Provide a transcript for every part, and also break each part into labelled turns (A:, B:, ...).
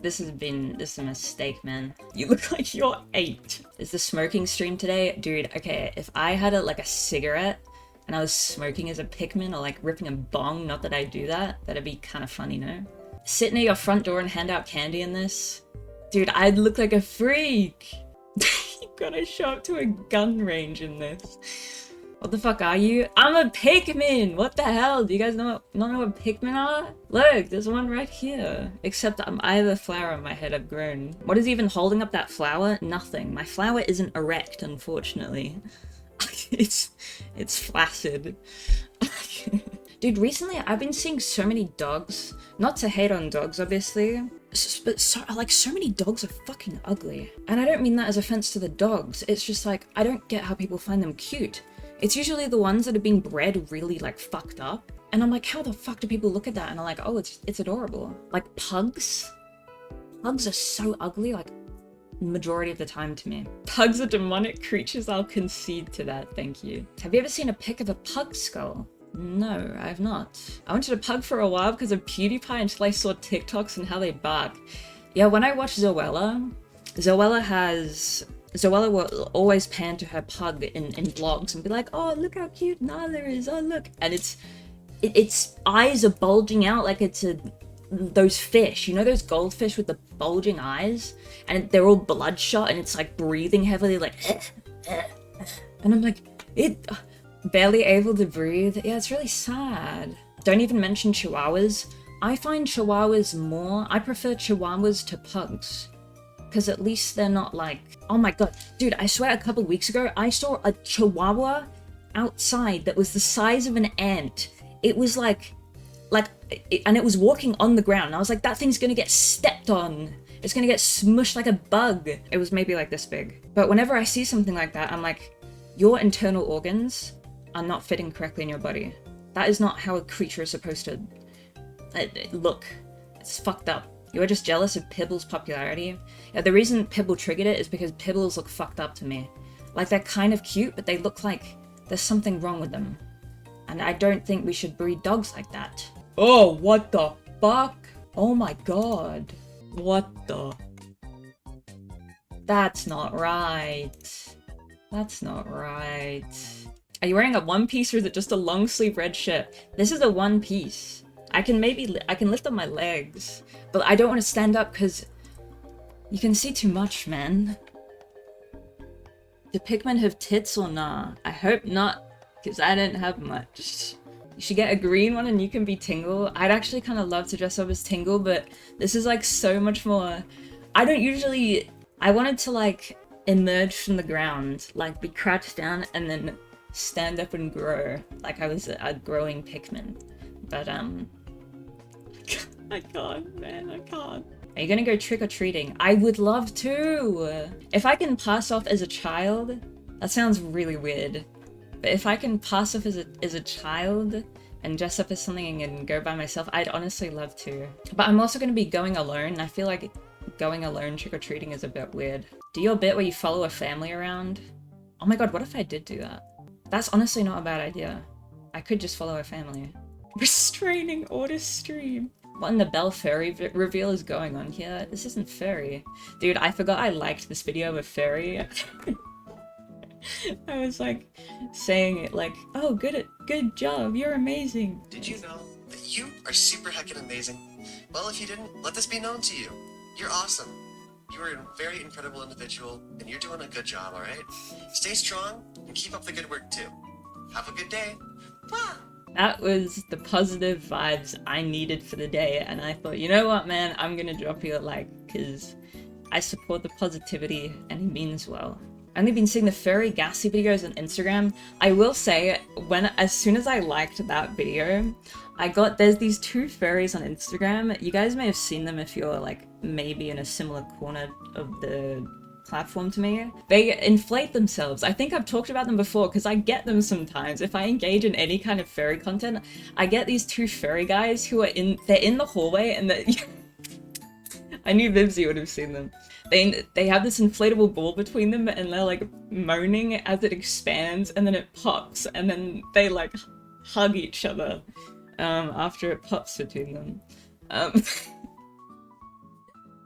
A: This is a mistake, man. You look like you're 8. Is the smoking stream today? Dude, okay, if I had a cigarette and I was smoking as a Pikmin or like ripping a bong, not that I do that, that'd be kind of funny, no? Sit near your front door and hand out candy in this? Dude, I'd look like a freak! You gotta show up to a gun range in this. What the fuck are you? I'm a Pikmin! What the hell? Do you guys not know what Pikmin are? Look, there's one right here. Except I have a flower on my head, I've grown. What is even holding up that flower? Nothing. My flower isn't erect, unfortunately. It's flaccid. Dude, recently I've been seeing so many dogs. Not to hate on dogs, obviously. But so many dogs are fucking ugly. And I don't mean that as offense to the dogs. It's just like, I don't get how people find them cute. It's usually the ones that have been bred really like fucked up. And I'm like, how the fuck do people look at that? And I'm like, oh, it's adorable. Like pugs? Pugs are so ugly, like majority of the time to me. Pugs are demonic creatures, I'll concede to that, thank you. Have you ever seen a pic of a pug skull? No, I have not. I wanted a pug for a while because of PewDiePie until I saw TikToks and how they bark. Yeah, when I watch Zoella will always pan to her pug in vlogs and be like, oh, look how cute Nala is, oh look. And its eyes are bulging out like it's those fish, you know those goldfish with the bulging eyes? And they're all bloodshot and it's like breathing heavily like, and I'm like, barely able to breathe. Yeah, it's really sad. Don't even mention chihuahuas. I find chihuahuas I prefer chihuahuas to pugs. Because at least they're not like, oh my god. Dude, I swear a couple weeks ago, I saw a chihuahua outside that was the size of an ant. It was and it was walking on the ground. I was like, that thing's gonna get stepped on. It's gonna get smushed like a bug. It was maybe like this big. But whenever I see something like that, I'm like, your internal organs are not fitting correctly in your body. That is not how a creature is supposed to look. It's fucked up. You are just jealous of Pibble's popularity. Yeah, the reason Pibble triggered it is because Pibbles look fucked up to me. Like, they're kind of cute, but they look like there's something wrong with them. And I don't think we should breed dogs like that. Oh, what the fuck? Oh my god. What the? That's not right. That's not right. Are you wearing a one piece or is it just a long sleeve red shirt? This is a one piece. I can lift up my legs, but I don't want to stand up because you can see too much, man. Do Pikmin have tits or nah? I hope not, because I don't have much. You should get a green one and you can be Tingle. I'd actually kind of love to dress up as Tingle, but this is like so much more. I wanted to like emerge from the ground, like be crouched down and then stand up and grow, like I was a growing Pikmin. But I can't, man, I can't. Are you gonna go trick-or-treating? I would love to! If I can pass off as a child, that sounds really weird. But if I can pass off as a child and dress up as something and go by myself, I'd honestly love to. But I'm also gonna be going alone, and I feel like going alone trick-or-treating is a bit weird. Do your bit where you follow a family around? Oh my god, what if I did do that? That's honestly not a bad idea. I could just follow a family. Restraining order stream. What in the Belle Fairy reveal is going on here? This isn't fairy. Dude, I forgot I liked this video of fairy. I was like saying it like, oh, good job, you're amazing.
B: Did you know that you are super heckin' amazing? Well, if you didn't, let this be known to you. You're awesome. You are a very incredible individual, and you're doing a good job, alright? Stay strong, and keep up the good work too. Have a good day. Bye.
A: That was the positive vibes I needed for the day, and I thought, you know what, man, I'm gonna drop you a like, because I support the positivity, and he means well. I've only been seeing the furry gassy videos on Instagram. I will say, as soon as I liked that video, there's these two furries on Instagram. You guys may have seen them if you're like maybe in a similar corner of the platform to me. They inflate themselves. I think I've talked about them before because I get them sometimes. If I engage in any kind of furry content, I get these two furry guys who are they're in the hallway and I knew Vivsy would have seen them. They have this inflatable ball between them and they're like moaning as it expands and then it pops and then they like hug each other. after it pops between them. Um,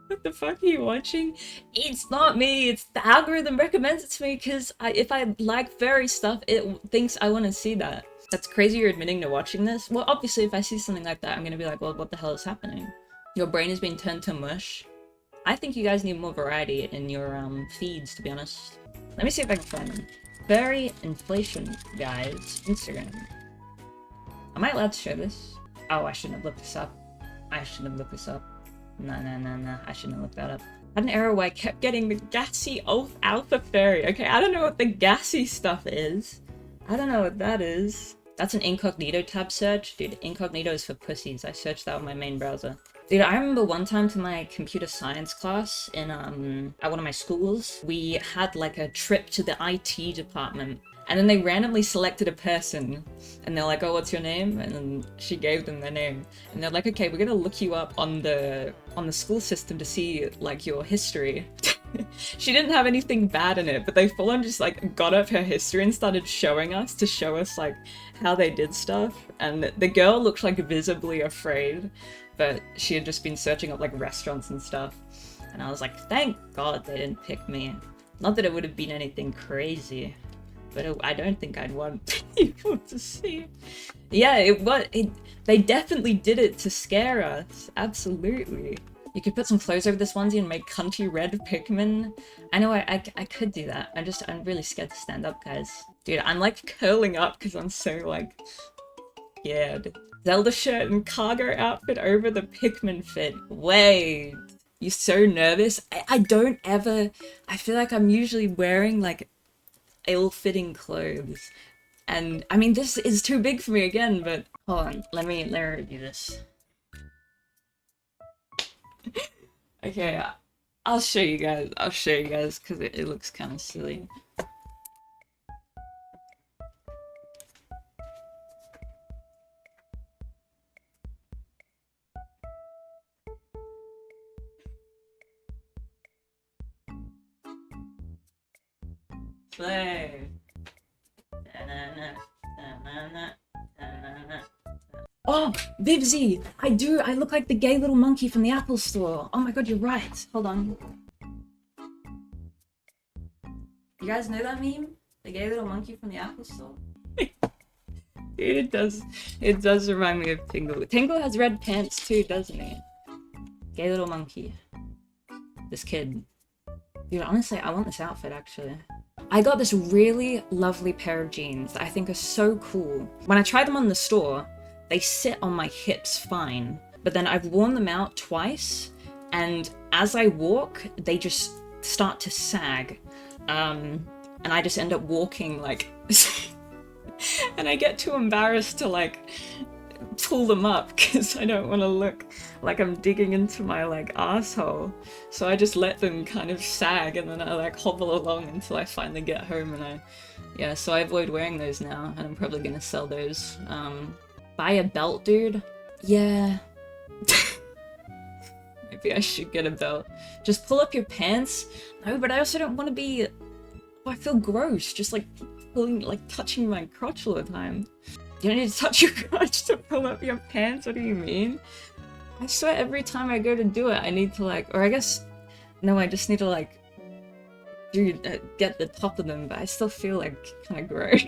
A: what the fuck are you watching? It's not me, it's the algorithm recommends it to me because if I like furry stuff, it thinks I want to see that. That's crazy you're admitting to watching this. Well, obviously if I see something like that, I'm gonna be like, well, what the hell is happening? Your brain is being turned to mush. I think you guys need more variety in your feeds, to be honest. Let me see if I can find them. Furry inflation guys, Instagram. Am I allowed to show this? Oh, I shouldn't have looked this up. I shouldn't have looked this up. No, I shouldn't have looked that up. I had an error where I kept getting the gassy alpha fairy. Okay, I don't know what the gassy stuff is. I don't know what that is. That's an incognito tab search. Dude, incognito is for pussies. I searched that on my main browser. Dude, I remember one time to my computer science class in, at one of my schools, we had like a trip to the IT department. And then they randomly selected a person, and they're like, oh, what's your name? And then she gave them their name. And they're like, okay, we're gonna look you up on the school system to see, like, your history. She didn't have anything bad in it, but they full on just, like, got up her history and started showing us to show us, like, how they did stuff. And the girl looked, like, visibly afraid, but she had just been searching up, like, restaurants and stuff. And I was like, thank God they didn't pick me. Not that it would have been anything crazy. But I don't think I'd want people to see. Yeah, they definitely did it to scare us. Absolutely. You could put some clothes over this onesie and make cunty red Pikmin. I know I could do that. I'm really scared to stand up, guys. Dude, I'm like curling up because I'm so like scared. Zelda shirt and cargo outfit over the Pikmin fit. Wait. You're so nervous? I don't ever... I feel like I'm usually wearing like ill-fitting clothes, and I mean this is too big for me again, but hold on, let me do this. Okay, I'll show you guys because it looks kind of silly. Play. Oh, Vivzy! I do! I look like the gay little monkey from the Apple Store! Oh my god, you're right! Hold on. You guys know that meme? The gay little monkey from the Apple Store? Dude, it does remind me of Tingle. Tingle has red pants too, doesn't he? Gay little monkey. This kid. Dude, honestly, I want this outfit, actually. I got this really lovely pair of jeans that I think are so cool. When I try them on the store, they sit on my hips fine, but then I've worn them out twice, and as I walk, they just start to sag. And I just end up walking like... and I get too embarrassed to like pull them up because I don't want to look like I'm digging into my like asshole. So I just let them kind of sag, and then I like hobble along until I finally get home, and yeah, so I avoid wearing those now, and I'm probably gonna sell those. Buy a belt, dude? Yeah. Maybe I should get a belt. Just pull up your pants? No, but I also don't want to be... Oh, I feel gross, just like pulling, like touching my crotch all the time. You don't need to touch your crotch to pull up your pants? What do you mean? I swear every time I go to do it, I need to like... Or I guess... No, I just need to like... get the top of them, but I still feel like kind of gross.